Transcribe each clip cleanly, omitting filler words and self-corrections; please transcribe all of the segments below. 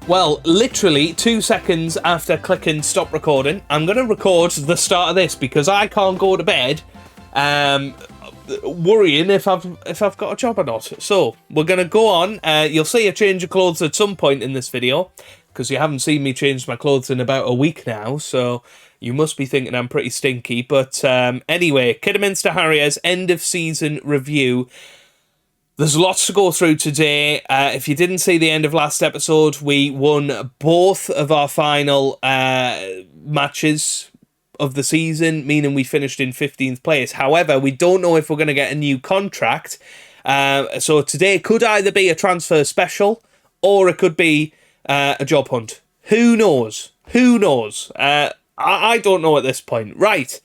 Well, literally 2 seconds after clicking stop recording, I'm going to record the start of this because I can't go to bed worrying if I've got a job or not. So, we're going to go on. You'll see a change of clothes at some point in this video because you haven't seen me change my clothes in about a week now, so you must be thinking I'm pretty stinky. But anyway, Kidderminster Harriers end of season review. There's lots to go through today. If you didn't see the end of last episode, we won both of our final matches of the season, meaning we finished in 15th place. However, we don't know if we're going to get a new contract. So today could either be a transfer special or it could be a job hunt. Who knows? Who knows? I don't know at this point. Right.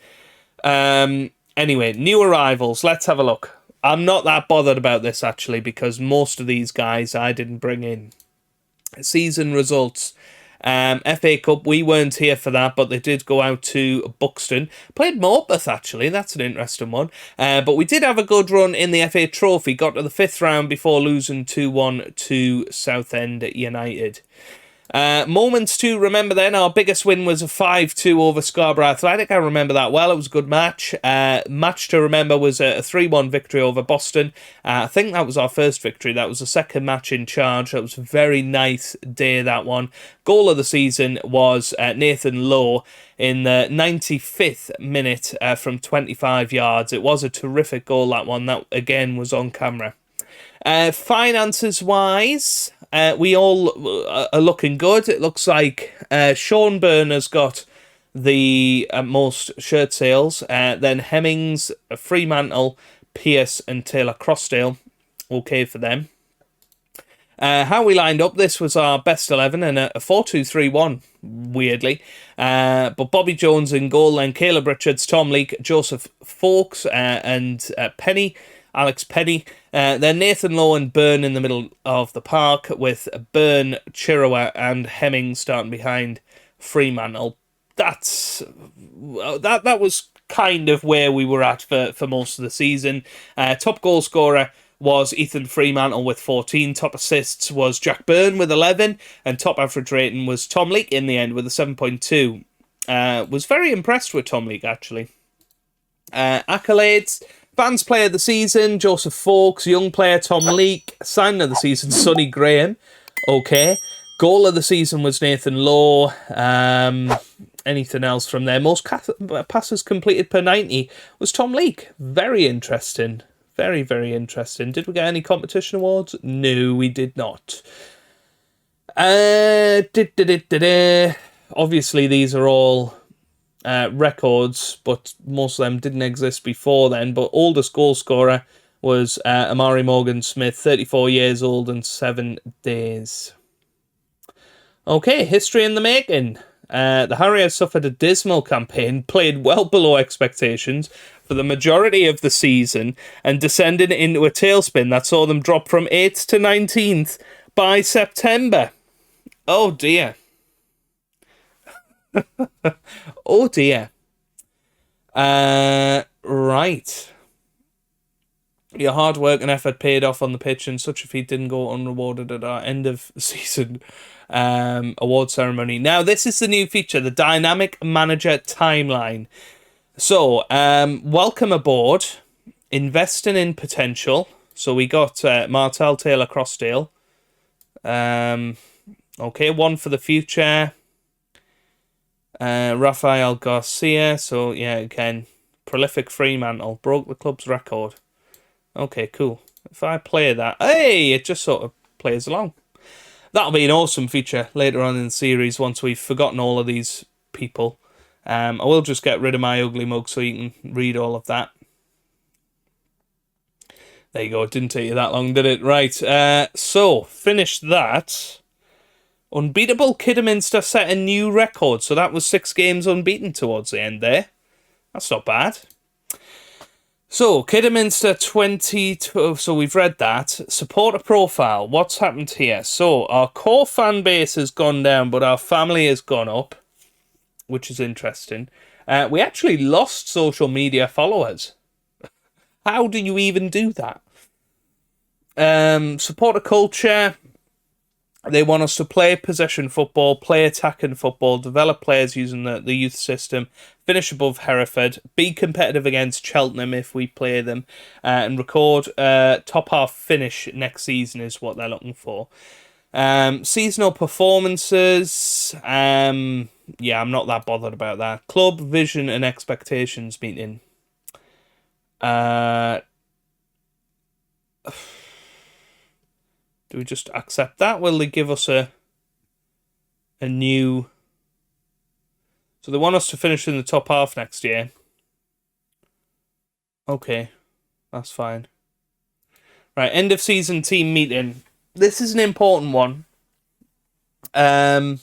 Anyway, new arrivals. Let's have a look. I'm not that bothered about this, actually, because most of these guys I didn't bring in. Season results. FA Cup, we weren't here for that, but they did go out to Buxton. Played Morpeth, actually. That's an interesting one. But we did have a good run in the FA Trophy. Got to the 5th round before losing 2-1 to Southend United. Moments to remember then. Our biggest win was a 5-2 over Scarborough Athletic. I remember that well. It was a good match. Match to remember was a 3-1 victory over Boston. I think that was our first victory. That was the second match in charge. That was a very nice day, that one. Goal of the season was Nathan Lowe in the 95th minute from 25 yards. It was a terrific goal, that one. That, again, was on camera. Finances-wise, we all are looking good. It looks like Sean Byrne has got the most shirt sales. Then Hemmings, Fremantle, Pearce and Taylor Crossdale. Okay for them. How we lined up, this was our best 11 and a 4-2-3-1, weirdly. But Bobby Jones in goal, then Caleb Richards, Tom Leake, Joseph Fawkes and Alex Penny. Then Nathan Lowe and Byrne in the middle of the park, with Byrne, Chirwa and Hemmings starting behind Fremantle. That was kind of where we were at for most of the season. Top goal scorer was Ethan Fremantle with 14. Top assists was Jack Byrne with 11. And top average rating was Tom Leake in the end with a 7.2. Was very impressed with Tom Leake, actually. Accolades. Fans Player of the Season, Joseph Fawkes. Young Player, Tom Leake. Signing of the Season, Sonny Graham. Okay. Goal of the Season was Nathan Lowe. Anything else from there? Most passes completed per 90 was Tom Leake. Very interesting. Very, very interesting. Did we get any competition awards? No, we did not. Obviously, these are all records, but most of them didn't exist before then. But oldest goal scorer was Amari Morgan Smith, 34 years old and 7 days. Okay, history in the making. The Harriers suffered a dismal campaign, played well below expectations for the majority of the season, and descended into a tailspin that saw them drop from 8th to 19th by September. Oh dear. Oh dear. Right. Your hard work and effort paid off on the pitch, and such a feat didn't go unrewarded at our end of season award ceremony. Now, this is the new feature, the Dynamic Manager Timeline. So, welcome aboard. Investing in potential. So we got Martel Taylor Crossdale. Okay, one for the future. Rafael Garcia. So, yeah, again, prolific Fremantle. Broke the club's record. Okay, cool. If I play that, hey, it just sort of plays along. That'll be an awesome feature later on in the series once we've forgotten all of these people. I will just get rid of my ugly mug so you can read all of that. There you go. It didn't take you that long, did it? Right. So, finished that. Unbeatable Kidderminster set a new record. So that was 6 games unbeaten towards the end there. That's not bad. So, Kidderminster 2012, so we've read that. Supporter profile, what's happened here? So, our core fan base has gone down, but our family has gone up, which is interesting. We actually lost social media followers. How do you even do that? Supporter culture, They want us to play possession football, play attacking football, develop players using the youth system, finish above Hereford, be competitive against Cheltenham if we play them, and record top half finish next season is what they're looking for. Seasonal performances, yeah, I'm not that bothered about that. Club vision and expectations meeting. Do we just accept that? Will they give us a new... So they want us to finish in the top half next year. Okay, that's fine. Right, end of season team meeting. This is an important one. Well,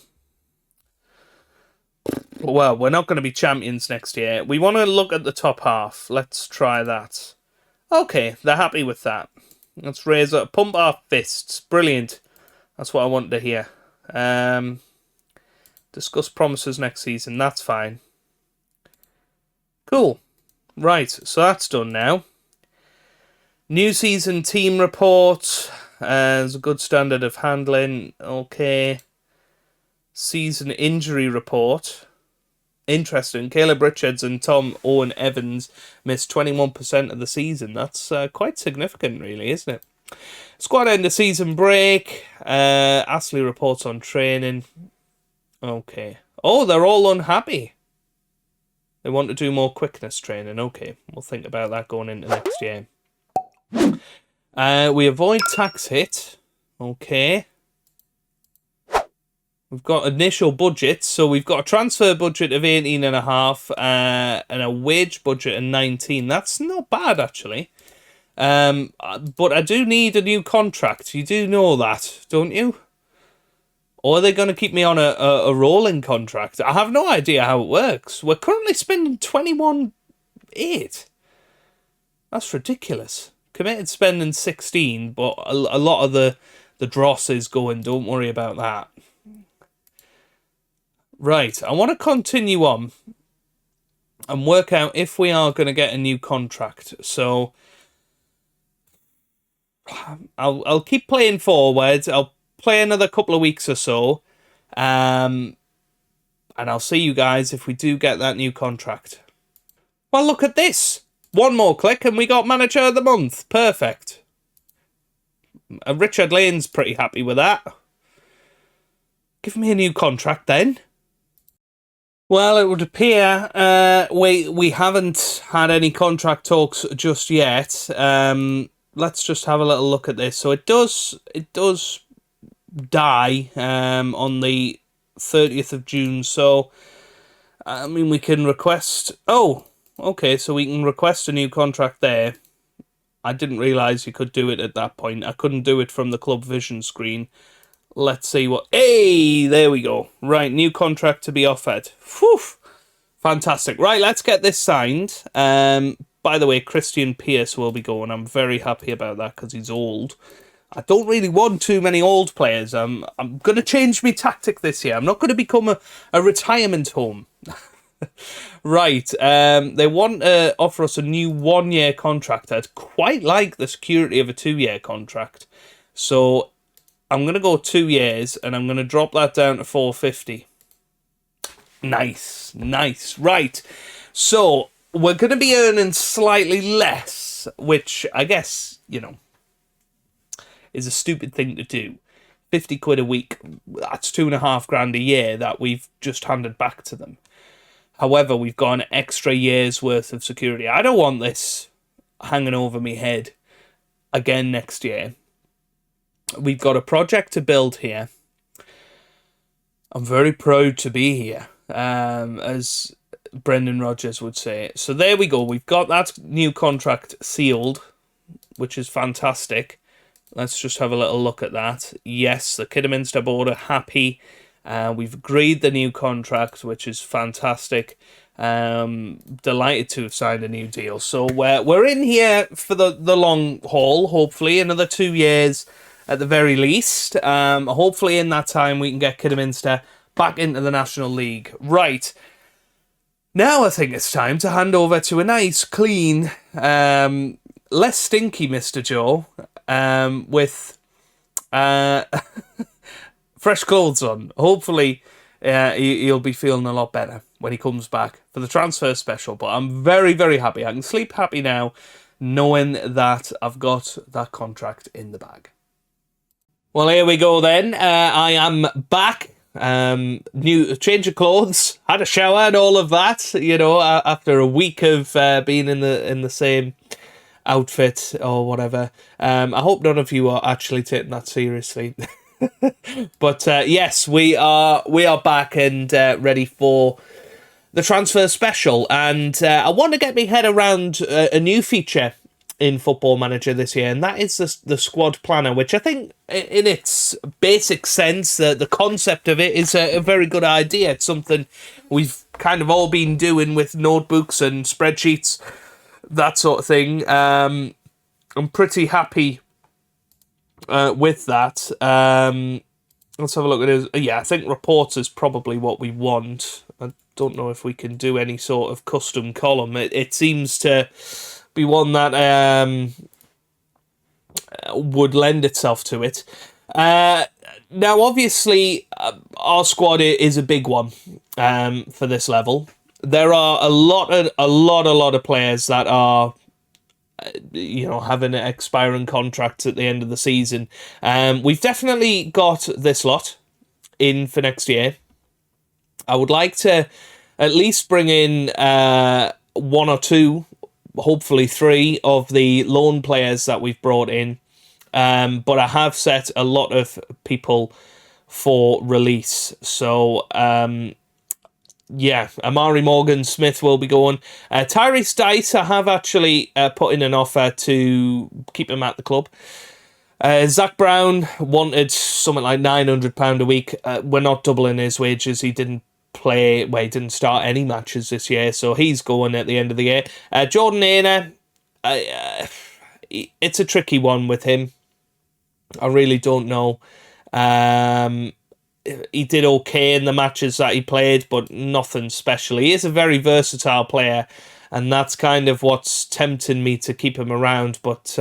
we're not going to be champions next year. We want to look at the top half. Let's try that. Okay, they're happy with that. Let's raise up, pump our fists. Brilliant. That's what I want to hear. Discuss promises next season. That's fine. Cool. Right, so that's done now. New season team report. There's a good standard of handling. Okay. Season injury report. Interesting. Caleb Richards and Tom Owen Evans missed 21% of the season. That's quite significant, really, isn't it? Squad end of season break. Astley reports on training. Okay. Oh, they're all unhappy. They want to do more quickness training. Okay, we'll think about that going into next year. We avoid tax hit. Okay. We've got initial budgets, so we've got a transfer budget of 18.5 and a wage budget of 19. That's not bad, actually. But I do need a new contract. You do know that, don't you? Or are they going to keep me on a rolling contract? I have no idea how it works. We're currently spending 21.8. That's ridiculous. Committed spending 16, but a lot of the dross is going. Don't worry about that. Right, I want to continue on and work out if we are going to get a new contract. So I'll keep playing forward. I'll play another couple of weeks or so, and I'll see you guys if we do get that new contract. Well, look at this. One more click and we got Manager of the Month. Perfect. Richard Lane's pretty happy with that. Give me a new contract then. Well, it would appear we haven't had any contract talks just yet. Let's just have a little look at this. So it does die on the 30th of June. So I mean, we can request. Oh, okay. So we can request a new contract there. I didn't realise you could do it at that point. I couldn't do it from the Club Vision screen. Let's see what... Hey, there we go. Right, new contract to be offered. Whew. Fantastic. Right, let's get this signed. By the way, Christian Pearce will be going. I'm very happy about that because he's old. I don't really want too many old players. I'm going to change my tactic this year. I'm not going to become a retirement home. Right, they want to offer us a new 1-year contract. I'd quite like the security of a 2-year contract. So I'm going to go 2 years, and I'm going to drop that down to 450. Nice, nice. Right, so we're going to be earning slightly less, which I guess, you know, is a stupid thing to do. 50 quid a week, that's 2.5 grand a year that we've just handed back to them. However, we've got an extra year's worth of security. I don't want this hanging over my head again next year. We've got a project to build here. I'm very proud to be here, as Brendan Rodgers would say. So there we go. We've got that new contract sealed, which is fantastic. Let's just have a little look at that. Yes, the Kidderminster board are happy. We've agreed the new contract, which is fantastic. Delighted to have signed a new deal. So we're in here for the long haul, hopefully. Another 2 years at the very least. Hopefully in that time we can get Kidderminster back into the National League. Right. Now I think it's time to hand over to a nice, clean, less stinky Mr. Joe, with fresh clothes on. Hopefully, he'll be feeling a lot better when he comes back for the transfer special. But I'm very, very happy. I can sleep happy now, knowing that I've got that contract in the bag. Well, here we go then. I am back. New change of clothes, had a shower and all of that. You know, after a week of being in the same outfit or whatever. I hope none of you are actually taking that seriously. But yes, we are back and ready for the transfer special. And I want to get my head around a new feature in Football Manager this year, and that is the squad planner, which I think in its basic sense, the concept of it is a very good idea. It's something we've kind of all been doing with notebooks and spreadsheets, that sort of thing. I'm pretty happy with that. Let's have a look at it. Yeah, I think reports is probably what we want. I don't know if we can do any sort of custom column. It seems to be one that would lend itself to it. Now, obviously, our squad is a big one for this level. There are a lot of players that are, having expiring contracts at the end of the season. We've definitely got this lot in for next year. I would like to at least bring in one or two, hopefully three of the loan players that we've brought in. But I have set a lot of people for release. So, Amari Morgan Smith will be going. Tyrese Dice, I have actually put in an offer to keep him at the club. Zach Brown wanted something like £900 a week. We're not doubling his wages. He didn't play, he didn't start any matches this year, so he's going at the end of the year. Jordan Aina, it's a tricky one with him. I really don't know. He did okay in the matches that he played, but nothing special. He is a very versatile player, and that's kind of what's tempting me to keep him around, but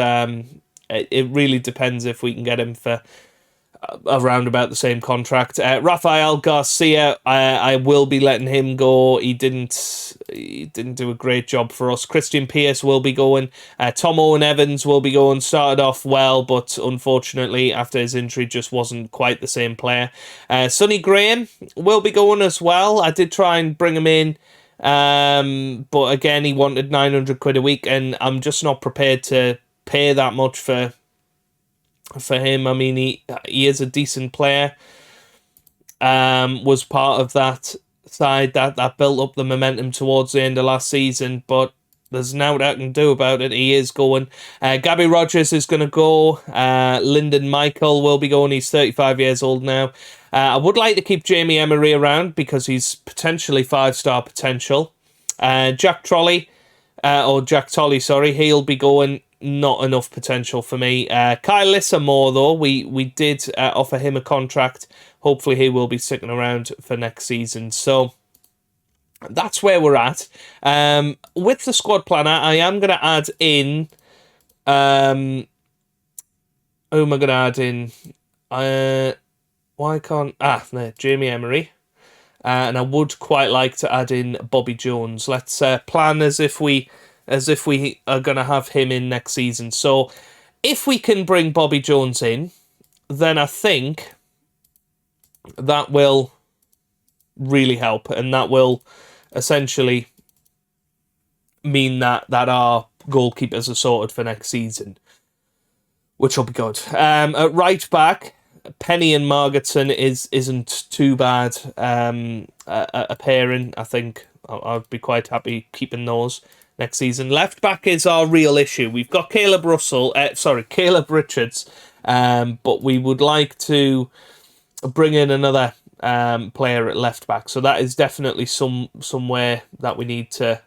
it really depends if we can get him for around about the same contract. Rafael Garcia, I will be letting him go. He didn't do a great job for us. Christian Pierce will be going. Tom Owen Evans will be going. Started off well, but unfortunately after his injury just wasn't quite the same player. Sonny Graham will be going as well. I did try and bring him in, but again he wanted £900 a week, and I'm just not prepared to pay that much for him. I mean, he is a decent player. Was part of that side that built up the momentum towards the end of last season, but there's now that I can do about it. He is going. Gabby Rogers is going to go. Lyndon Michael will be going. He's 35 years old now. I would like to keep Jamie Emery around because he's potentially 5-star potential. Jack Tolley, he'll be going. Not enough potential for me. Kyle Lissamore, though, we did offer him a contract. Hopefully he will be sticking around for next season. So that's where we're at. With the squad planner, I am going to add in... who am I going to add in? Why can't... there, Jamie Emery. And I would quite like to add in Bobby Jones. Let's plan as if we are going to have him in next season. So if we can bring Bobby Jones in, then I think that will really help, and that will essentially mean that our goalkeepers are sorted for next season, which will be good. At right back, Penny and Margetson isn't too bad a pairing. I think I'd be quite happy keeping those next season. Left back is our real issue. We've got Caleb Richards, but we would like to bring in another player at left back. So that is definitely somewhere that we need to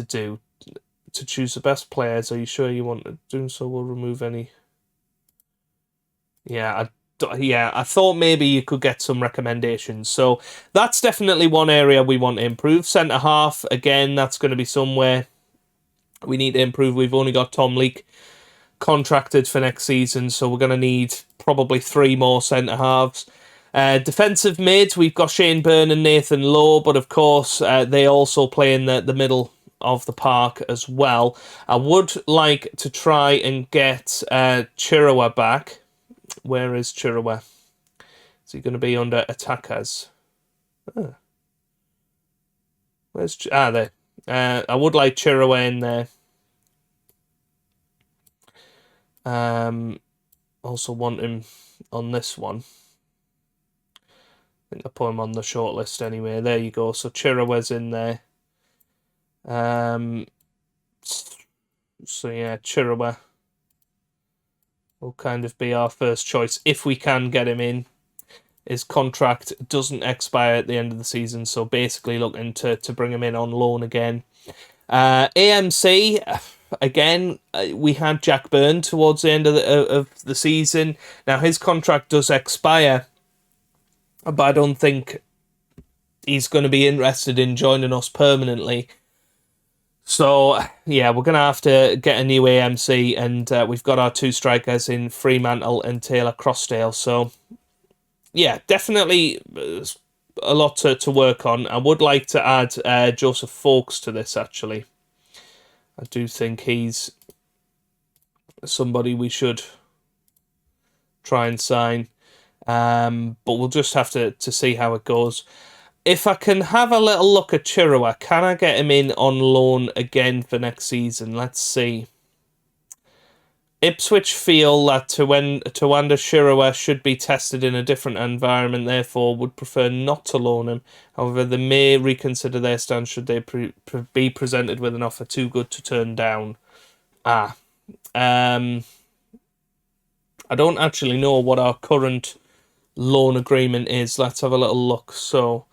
do. To choose the best players. Are you sure you want to do so? We'll remove any. I thought maybe you could get some recommendations. So that's definitely one area we want to improve. Centre half, again, that's going to be somewhere we need to improve. We've only got Tom Leake contracted for next season, so we're going to need probably 3 more centre-halves. Defensive mid, we've got Shane Byrne and Nathan Lowe, but of course they also play in the middle of the park as well. I would like to try and get Chirua back. Where is Chirua? Is he going to be under attackers? Oh. Where's there? I would like Chirua in there. Also want him on this one. I think I put him on the shortlist anyway. There you go. So Chirua's in there. So yeah, Chirua will kind of be our first choice if we can get him in. His contract doesn't expire at the end of the season, so basically looking to bring him in on loan again. AMC, again, we had Jack Byrne towards the end of the season. Now, his contract does expire, but I don't think he's going to be interested in joining us permanently. So, yeah, we're going to have to get a new AMC, and we've got our 2 strikers in Fremantle and Taylor Crossdale. So, yeah, definitely a lot to work on. I would like to add Joseph Fawkes to this, actually. I do think he's somebody we should try and sign. But we'll just have to see how it goes. If I can have a little look at Chirua, can I get him in on loan again for next season? Let's see. Ipswich feel that Tawanda Chirua should be tested in a different environment, therefore would prefer not to loan him. However, they may reconsider their stance should they be presented with an offer too good to turn down. I don't actually know what our current loan agreement is. Let's have a little look. So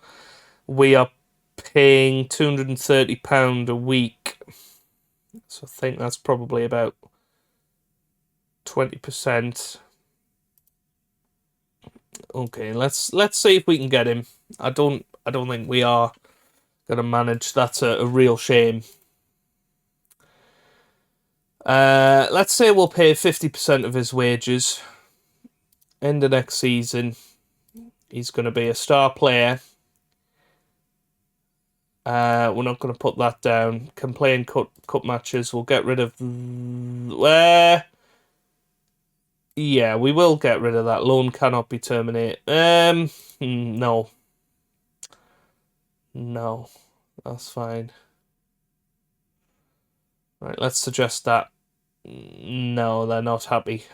we are paying £230 a week. So I think that's probably about 20%. Okay, let's see if we can get him. I don't think we are gonna manage. That's a real shame. Let's say we'll pay 50% of his wages. End of next season, he's going to be a star player. We're not going to put that down. Can play in cup matches. We'll get rid of... yeah, we will get rid of that. Loan cannot be terminated. No. No. That's fine. Right, let's suggest that. No, they're not happy.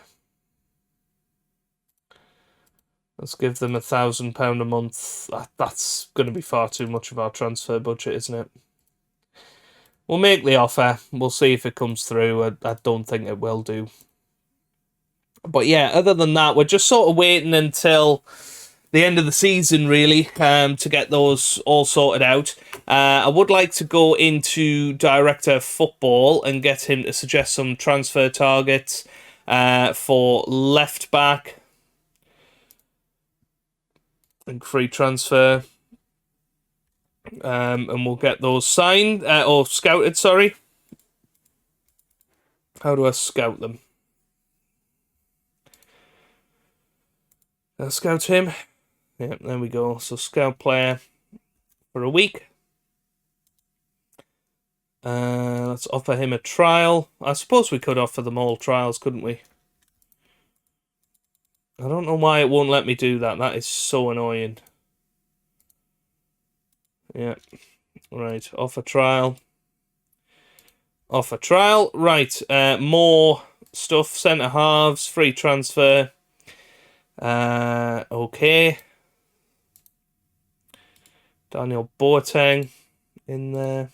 Let's give them £1,000 a month. That's going to be far too much of our transfer budget, isn't it? We'll make the offer. We'll see if it comes through. I don't think it will do. But yeah, other than that, we're just sort of waiting until the end of the season, really, to get those all sorted out. I would like to go into Director of Football and get him to suggest some transfer targets for left back. And free transfer. And we'll get those signed, or scouted, sorry. How do I scout them? I'll scout him. Yep, there we go. So scout player for a week. Let's offer him a trial. I suppose we could offer them all trials, couldn't we? I don't know why it won't let me do that. That is so annoying. Yeah. Right. Offer trial. Offer trial. Right. More stuff. Centre halves. Free transfer. Okay. Daniel Boateng in there.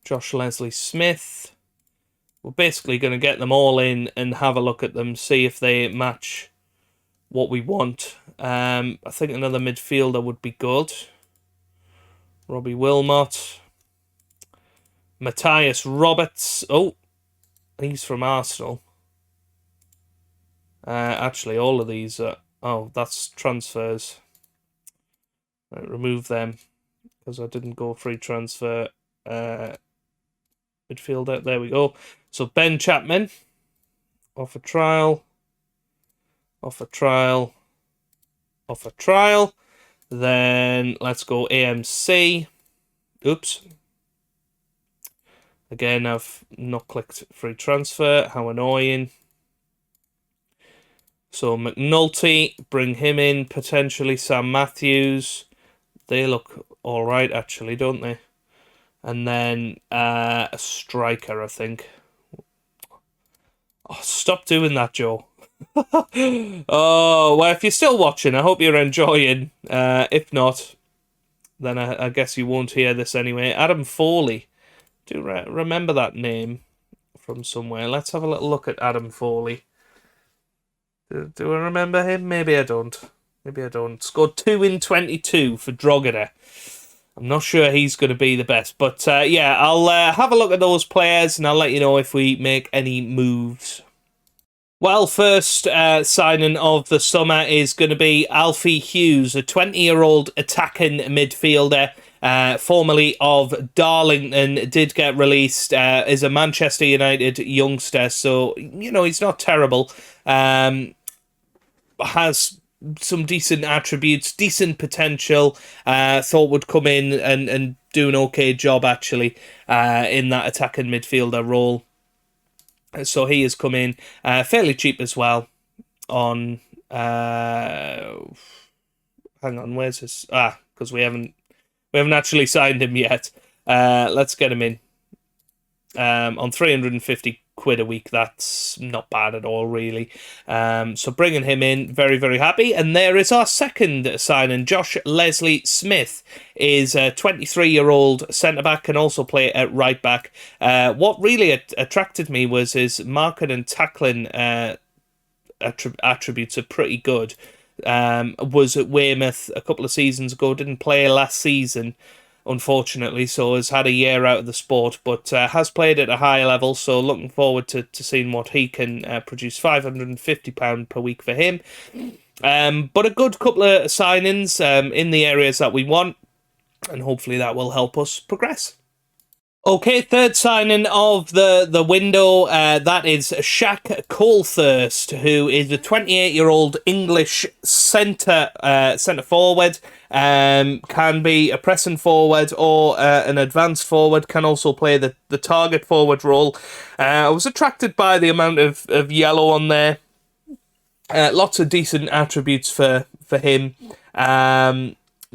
Josh Leslie Smith. We're basically going to get them all in and have a look at them, see if they match what we want. I think another midfielder would be good. Robbie Wilmot. Matthias Roberts. Oh, he's from Arsenal. Actually, all of these are... Oh, that's transfers. Right, remove them because I didn't go free transfer. midfielder. There we go. So Ben Chapman, off a trial, off a trial, off a trial. Then let's go AMC. Oops. Again, I've not clicked free transfer. How annoying. So McNulty, bring him in, potentially Sam Matthews. They look all right, actually, don't they? And then a striker, I think. Oh, stop doing that, Joe. Oh, well, if you're still watching, I hope you're enjoying. If not, then I guess you won't hear this anyway. Adam Foley. Do remember that name from somewhere. Let's have a little look at Adam Foley. Do I remember him? Maybe I don't. Maybe I don't. Scored 2 in 22 for Drogheda. I'm not sure he's going to be the best. But yeah, I'll have a look at those players and I'll let you know if we make any moves. Well, first signing of the summer is going to be Alfie Hughes, a 20-year-old attacking midfielder. Formerly of Darlington, did get released, is a Manchester United youngster, so, you know, he's not terrible. Has some decent attributes, decent potential, thought would come in and do an okay job, actually, in that attacking midfielder role. So he has come in fairly cheap as well on... hang on, where's his... because we haven't actually signed him yet. Let's get him in. On 350 quid a week, that's not bad at all, really. So bringing him in, very, very happy. And there is our second signing. Josh Leslie Smith is a 23-year-old centre-back, can also play at right-back. What really attracted me was his marking and tackling attributes are pretty good. Was at Weymouth a couple of seasons ago, didn't play last season, unfortunately, so has had a year out of the sport, but has played at a higher level, so looking forward to seeing what he can produce. £550 per week for him. But a good couple of signings in the areas that we want, and hopefully that will help us progress. Okay, third signing of the window, that is Shaq Colthurst, who is a 28-year-old English centre forward, can be a pressing forward or an advanced forward, can also play the target forward role. I was attracted by the amount of yellow on there. Lots of decent attributes for him.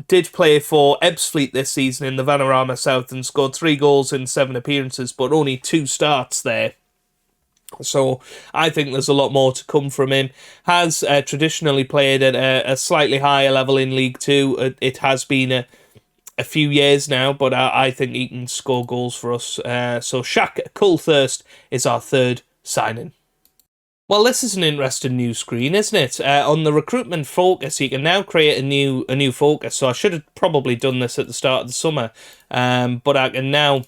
Did play for Ebbsfleet this season in the Vanarama South and scored 3 goals in 7 appearances, but only 2 starts there. So I think there's a lot more to come from him. Has traditionally played at a slightly higher level in League 2. It has been a few years now, but I think he can score goals for us. So Shaq Colthurst is our third signing. Well, this is an interesting new screen, isn't it? On the recruitment focus, you can now create a new focus. So I should have probably done this at the start of the summer, but I can now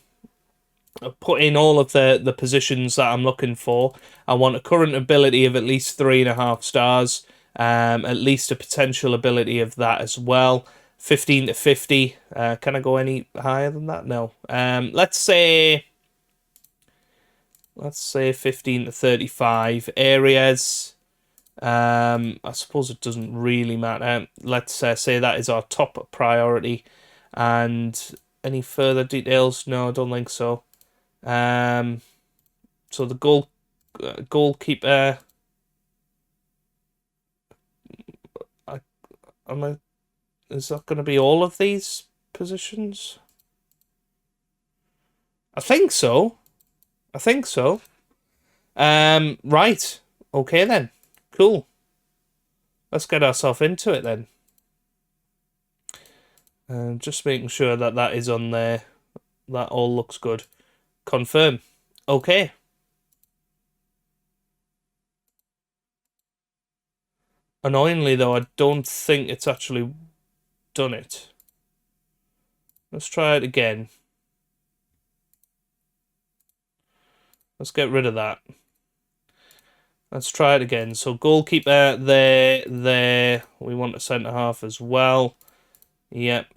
put in all of the positions that I'm looking for. I want a current ability of at least 3.5 stars, at least a potential ability of that as well. 15 to 50. Can I go any higher than that? No. Let's say 15 to 35 areas. I suppose it doesn't really matter. Let's say that is our top priority. And any further details? No, I don't think so. So the goalkeeper. Is that going to be all of these positions? I think so. Right. Okay then. Cool. Let's get ourselves into it then. Just making sure that is on there. That all looks good. Confirm. Okay. Annoyingly though, I don't think it's actually done it. Let's try it again. Let's get rid of that. Let's try it again. So goalkeeper there. We want a centre half as well. Yep.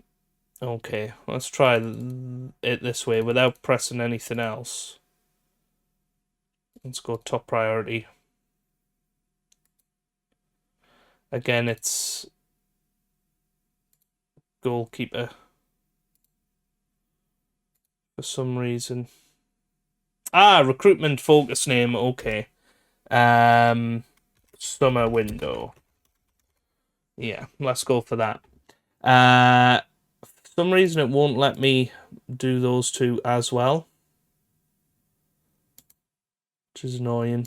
Okay, let's try it this way without pressing anything else. Let's go top priority. Again, it's goalkeeper for some reason. Recruitment focus name, okay. Summer window. Yeah, let's go for that. For some reason it won't let me do those two as well, which is annoying.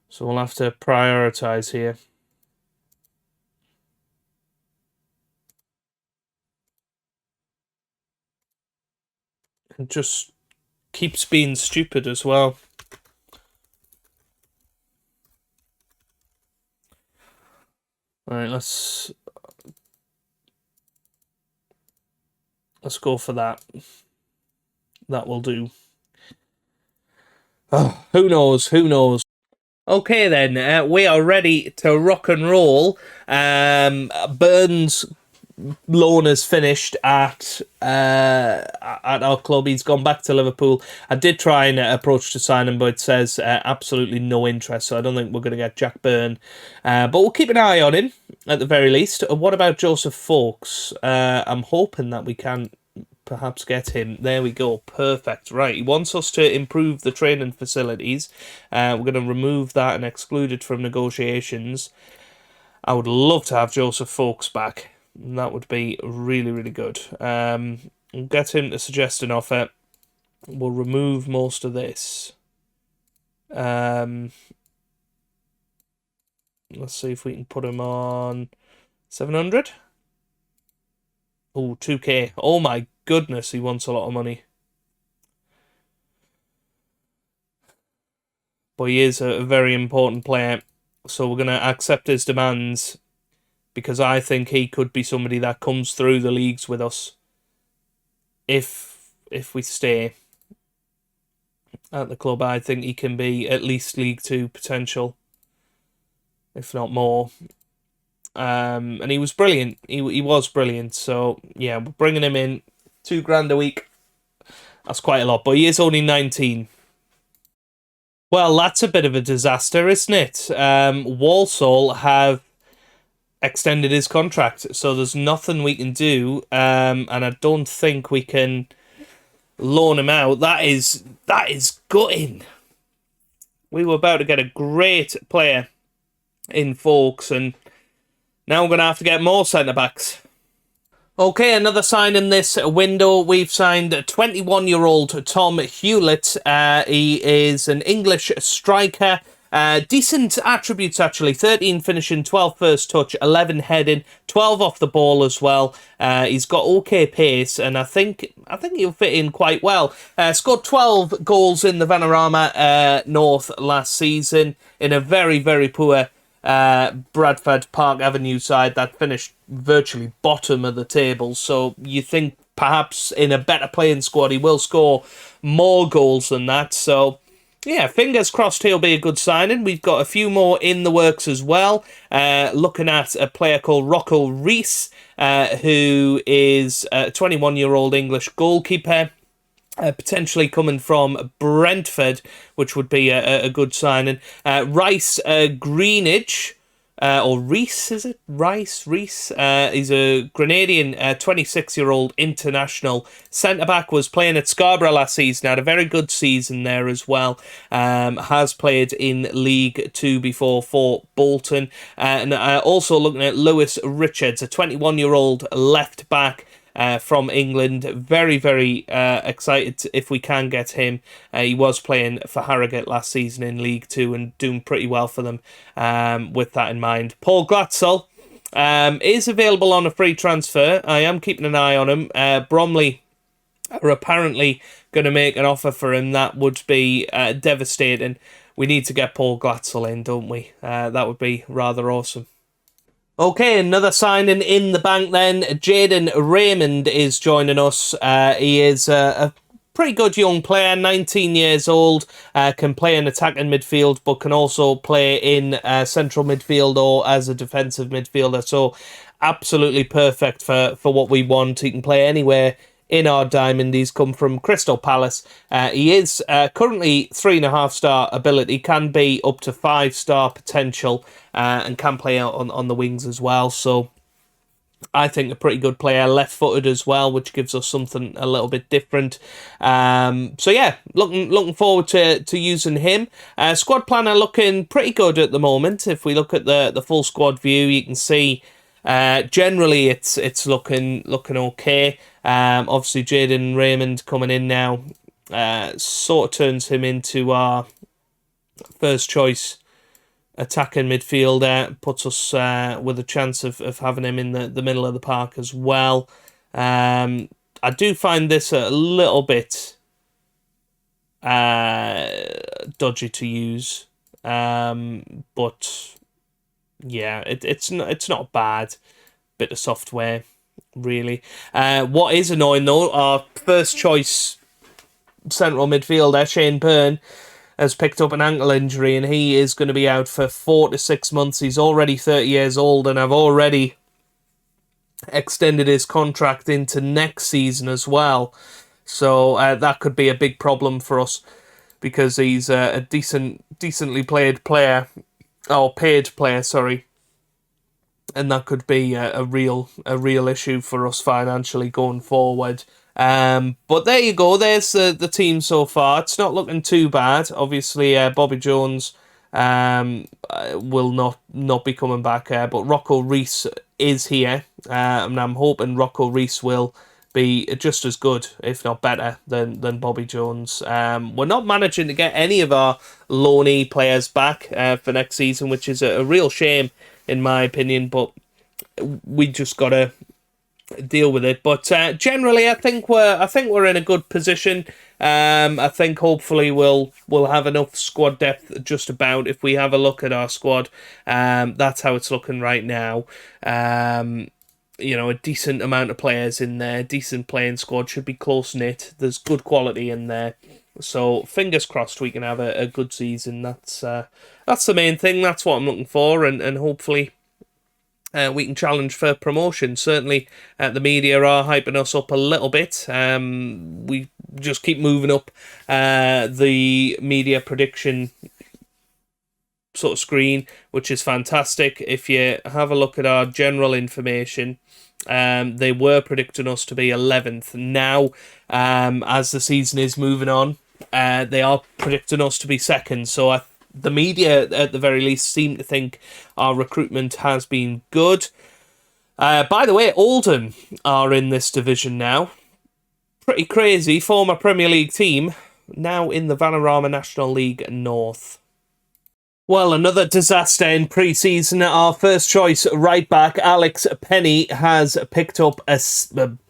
So we'll have to prioritize here. It just keeps being stupid as well. Alright, let's go for that. That will do. Oh, who knows? Who knows? Okay then, we are ready to rock and roll. Burns' loan is finished at our club. He's gone back to Liverpool. I did try and approach to sign him, but it says absolutely no interest, so I don't think we're going to get Jack Byrne. But we'll keep an eye on him, at the very least. What about Joseph Fawkes? I'm hoping that we can perhaps get him. There we go. Perfect. Right. He wants us to improve the training facilities. We're going to remove that and exclude it from negotiations. I would love to have Joseph Fawkes back. That would be really, really good. We'll get him to suggest an offer. We'll remove most of this. Let's see if we can put him on 700. Oh, 2k. Oh my goodness, he wants a lot of money. But he is a very important player, so we're going to accept his demands, because I think he could be somebody that comes through the leagues with us if we stay at the club. I think he can be at least League 2 potential, if not more. And he was brilliant. He was brilliant. So yeah, we're bringing him in. £2,000 a week. That's quite a lot, but he is only 19. Well, that's a bit of a disaster, isn't it? Walsall have extended his contract, so there's nothing we can do, and I don't think we can loan him out. That is gutting. We were about to get a great player in Fawkes, and now we're going to have to get more centre-backs. Okay, another sign in this window. We've signed 21-year-old Tom Hewlett. He is an English striker. Decent attributes, actually. 13 finishing, 12 first touch, 11 heading, 12 off the ball as well. He's got okay pace, and I think he'll fit in quite well. Scored 12 goals in the Vanarama North last season in a very, very poor Bradford Park Avenue side that finished virtually bottom of the table. So you think perhaps in a better playing squad he will score more goals than that. So yeah, fingers crossed he'll be a good signing. We've got a few more in the works as well. Looking at a player called Rocco Rees, who is a 21-year-old English goalkeeper. Potentially coming from Brentford, which would be a good signing. Rice Greenidge, or Reese, is it? Reese. He's a Grenadian 26-year-old international centre-back, was playing at Scarborough last season, had a very good season there as well. Has played in League 2 before for Bolton. And also looking at Lewis Richards, a 21-year-old left-back, from England. Very, very excited if we can get him. He was playing for Harrogate last season in League 2 and doing pretty well for them with that in mind. Paul Glatzel is available on a free transfer. I am keeping an eye on him. Bromley are apparently going to make an offer for him. That would be devastating. We need to get Paul Glatzel in, don't we? That would be rather awesome. Okay, another signing in the bank then. Jaden Raymond is joining us. He is a pretty good young player, 19 years old, can play in attacking midfield, but can also play in central midfield or as a defensive midfielder. So absolutely perfect for what we want. He can play anywhere in our diamond. He's come from Crystal Palace. He is currently 3.5-star ability, can be up to 5-star potential, and can play out on the wings as well. So I think a pretty good player, left-footed as well, which gives us something a little bit different. So yeah, looking forward to using him. Squad planner looking pretty good at the moment. If we look at the full squad view, you can see generally it's looking okay. Obviously Jaden Raymond coming in now sort of turns him into our first choice attacking midfielder, puts us with a chance of having him in the middle of the park as well. I do find this a little bit dodgy to use, but yeah, it's not bad. Bit of software, really. What is annoying though, our first choice central midfielder, Shane Byrne, has picked up an ankle injury and he is going to be out for 4 to 6 months. He's already 30 years old and I've already extended his contract into next season as well. So that could be a big problem for us because he's a decently paid player, sorry. And that could be a real issue for us financially going forward. But there you go. There's the team so far. It's not looking too bad. Obviously, Bobby Jones will not be coming back. But Rocco Reese is here, and I'm hoping Rocco Reese will be just as good, if not better, than Bobby Jones. We're not managing to get any of our loanee players back for next season, which is a real shame in my opinion. But we just gotta deal with it. But generally, I think we're in a good position. I think hopefully we'll have enough squad depth just about. If we have a look at our squad, that's how it's looking right now. A decent amount of players in there, decent playing squad, should be close knit. There's good quality in there. So fingers crossed we can have a good season. That's the main thing. That's what I'm looking for, and hopefully we can challenge for promotion. Certainly the media are hyping us up a little bit. We just keep moving up the media prediction sort of screen, which is fantastic. If you have a look at our general information, they were predicting us to be 11th. Now, as the season is moving on, they are predicting us to be second. So the media, at the very least, seem to think our recruitment has been good. By the way, Oldham are in this division now. Pretty crazy. Former Premier League team, now in the Vanarama National League North. Well, another disaster in pre-season. Our first choice right back, Alex Penny, has picked up a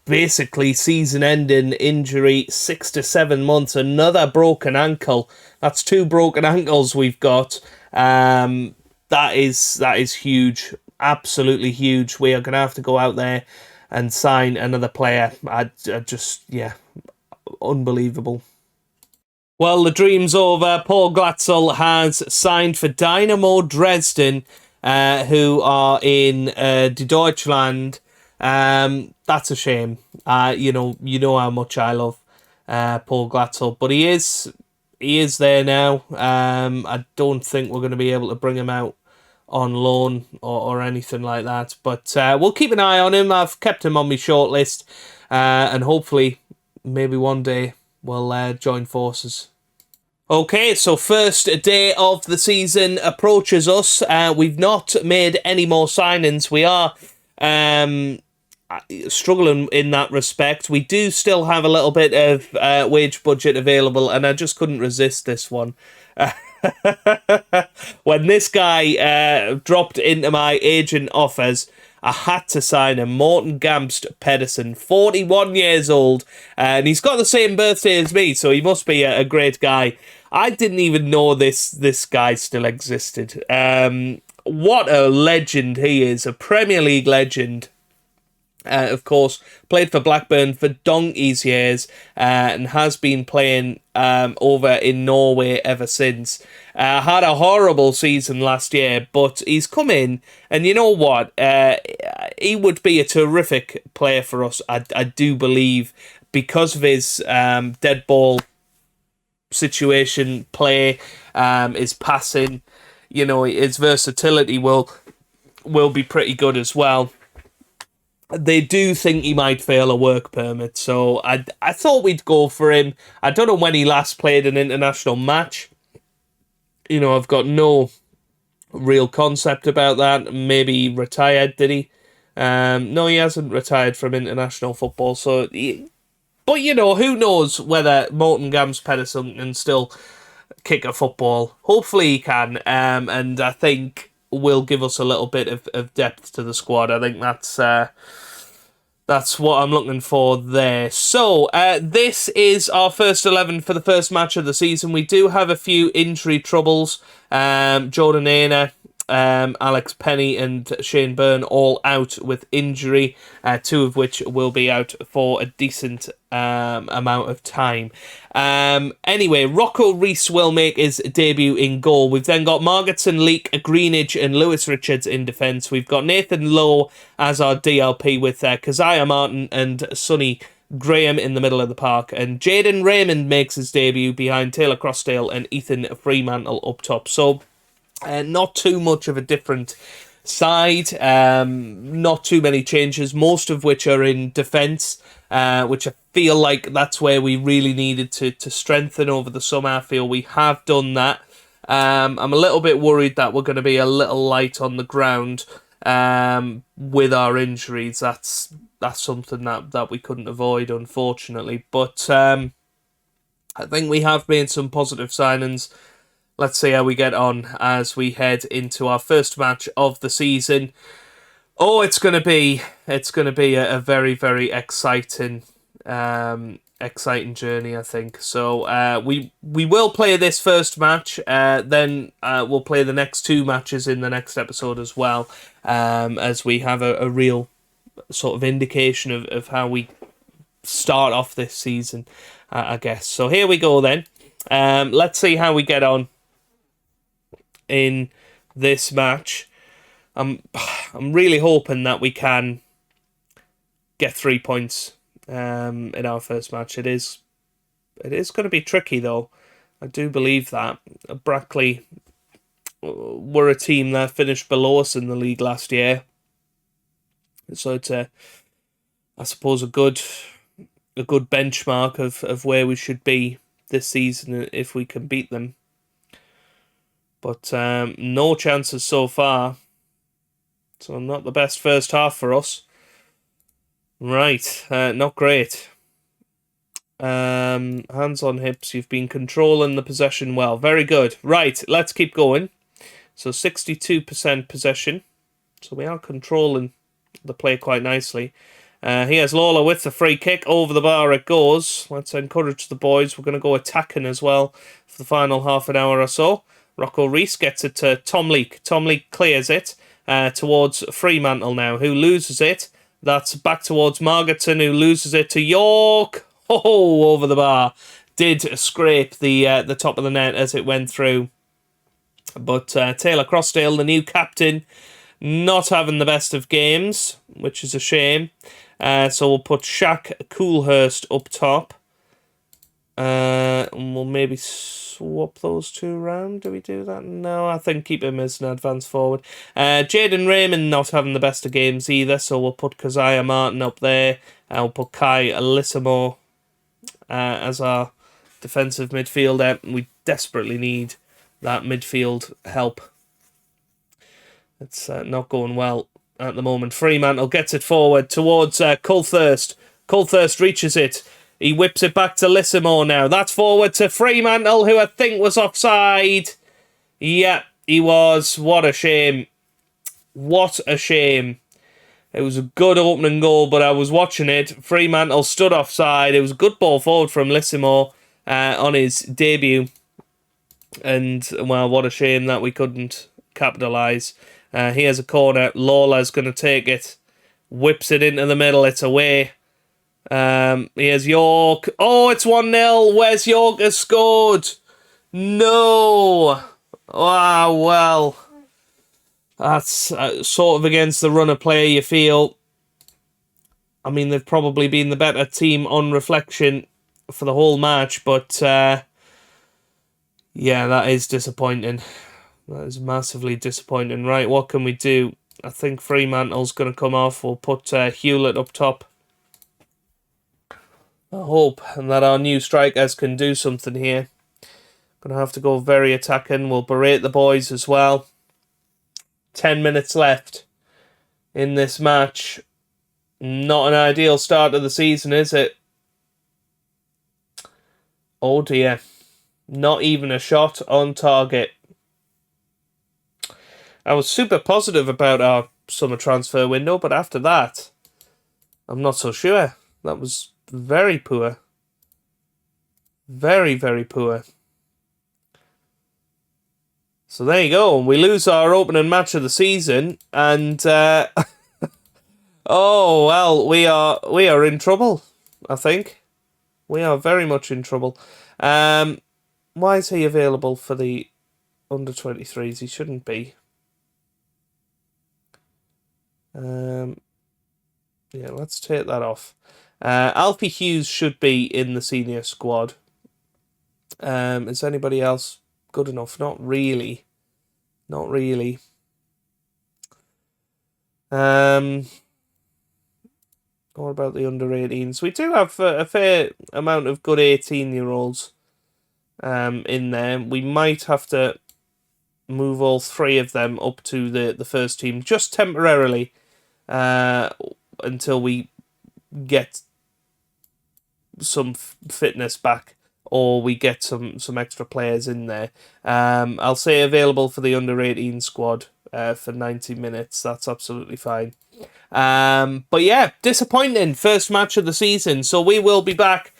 basically season-ending injury, 6 to 7 months. Another broken ankle. That's 2 broken ankles we've got. That is huge, absolutely huge. We are going to have to go out there and sign another player. Unbelievable. Well, the dream's over. Paul Glatzel has signed for Dynamo Dresden, who are in Die Deutschland. That's a shame. You know how much I love Paul Glatzel, but he is there now. I don't think we're going to be able to bring him out on loan or anything like that, but we'll keep an eye on him. I've kept him on my shortlist, and hopefully maybe one day we'll join forces. Okay, so first day of the season approaches us. We've not made any more signings. We are struggling in that respect. We do still have a little bit of wage budget available, and I just couldn't resist this one. When this guy dropped into my agent offers, I had to sign him. Morten Gamst Pedersen, 41 years old, and he's got the same birthday as me, so he must be a great guy. I didn't even know this guy still existed. What a legend he is, a Premier League legend. Of course, played for Blackburn for donkey's years, and has been playing over in Norway ever since. Had a horrible season last year, but he's come in, and you know what? he would be a terrific player for us. I do believe, because of his dead ball situation play, his passing, his versatility will be pretty good as well. They do think he might fail a work permit, so I thought we'd go for him. I don't know when he last played an international match. I've got no real concept about that. Maybe he retired, did he? No, he hasn't retired from international football, but who knows whether Morton Gams Pedersen can still kick a football. Hopefully he can, and I think will give us a little bit of depth to the squad. I think that's what I'm looking for there. So, this is our first 11 for the first match of the season. We do have a few injury troubles. Jordan Aina, Alex Penny and Shane Byrne all out with injury, two of which will be out for a decent amount of time. Anyway, Rocco Rees will make his debut in goal. We've then got Margetson, Leake, Greenidge and Lewis Richards in defence. We've got Nathan Lowe as our DLP with Keziah Martin and Sonny Graham in the middle of the park. And Jaden Raymond makes his debut behind Taylor Crossdale and Ethan Fremantle up top. So, not too much of a different side, not too many changes, most of which are in defence, which I feel like that's where we really needed to strengthen over the summer. I feel we have done that. I'm a little bit worried that we're going to be a little light on the ground with our injuries. That's something that we couldn't avoid, unfortunately. But I think we have made some positive signings. Let's see how we get on as we head into our first match of the season. Oh, it's going to be a very, very exciting journey, I think. So we will play this first match. Then we'll play the next two matches in the next episode as well, as we have a real sort of indication of how we start off this season, I guess. So here we go then. Let's see how we get on in this match. I'm really hoping that we can get 3 points in our first match. It is going to be tricky though. I do believe that. Brackley were a team that finished below us in the league last year, so it's I suppose a good benchmark of where we should be this season if we can beat them. But no chances so far. So not the best first half for us. Right, not great. Hands on hips, you've been controlling the possession well. Very good. Right, let's keep going. So 62% possession. So we are controlling the play quite nicely. Here's Lawler with the free kick. Over the bar it goes. Let's encourage the boys. We're going to go attacking as well for the final half an hour or so. Rocco Rees gets it to Tom Leake. Tom Leake clears it towards Fremantle now, who loses it. That's back towards Margetson, who loses it to York. Oh, over the bar. Did scrape the top of the net as it went through. But Taylor Crossdale, the new captain, not having the best of games, which is a shame. So we'll put Shaq Coolhurst up top. And we'll maybe swap those two around. Do we do that? No, I think keep him as an advance forward. Jaden Raymond not having the best of games either, so we'll put Keziah Martin up there. We'll put Kai Alyssimo as our defensive midfielder. We desperately need that midfield help. It's not going well at the moment. Fremantle gets it forward towards Coulthurst. Coulthurst reaches it. He whips it back to Lissimo now. That's forward to Fremantle, who I think was offside. Yeah, he was. What a shame. What a shame. It was a good opening goal, but I was watching it. Fremantle stood offside. It was a good ball forward from Lissimo on his debut. And, well, what a shame that we couldn't capitalise. Here's a corner. Lawler's going to take it. Whips it into the middle. It's away. Here's York. Oh, it's 1-0. Wes York has scored. No. Ah, well. That's sort of against the run of play, you feel. I mean, they've probably been the better team on reflection for the whole match, but yeah, that is disappointing. That is massively disappointing. Right, what can we do? I think Fremantle's going to come off. We'll put Hewlett up top. I hope that our new strikers can do something here. Going to have to go very attacking. We'll berate the boys as well. 10 minutes left in this match. Not an ideal start of the season, is it? Oh dear. Not even a shot on target. I was super positive about our summer transfer window, but after that, I'm not so sure. That was very poor. Very, very poor. So there you go. We lose our opening match of the season, and oh well, we are in trouble. I think we are very much in trouble. Why is he available for the under-23s? He shouldn't be. Yeah, let's take that off. Alfie Hughes should be in the senior squad. Is anybody else good enough? Not really. Not really. What about the under-18s? We do have a fair amount of good 18-year-olds in there. We might have to move all three of them up to the first team just temporarily until we get some fitness back, or we get some extra players in there. I'll say available for the under-18 squad for 90 minutes. That's absolutely fine. But yeah, disappointing first match of the season. So we will be back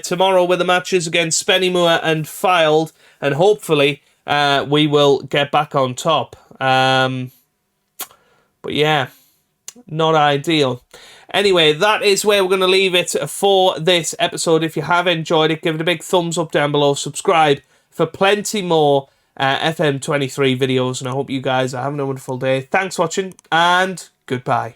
tomorrow with the matches against Spennymoor and Fylde, and hopefully we will get back on top. But yeah, not ideal. Anyway, that is where we're going to leave it for this episode. If you have enjoyed it, give it a big thumbs up down below. Subscribe for plenty more FM23 videos. And I hope you guys are having a wonderful day. Thanks for watching, and goodbye.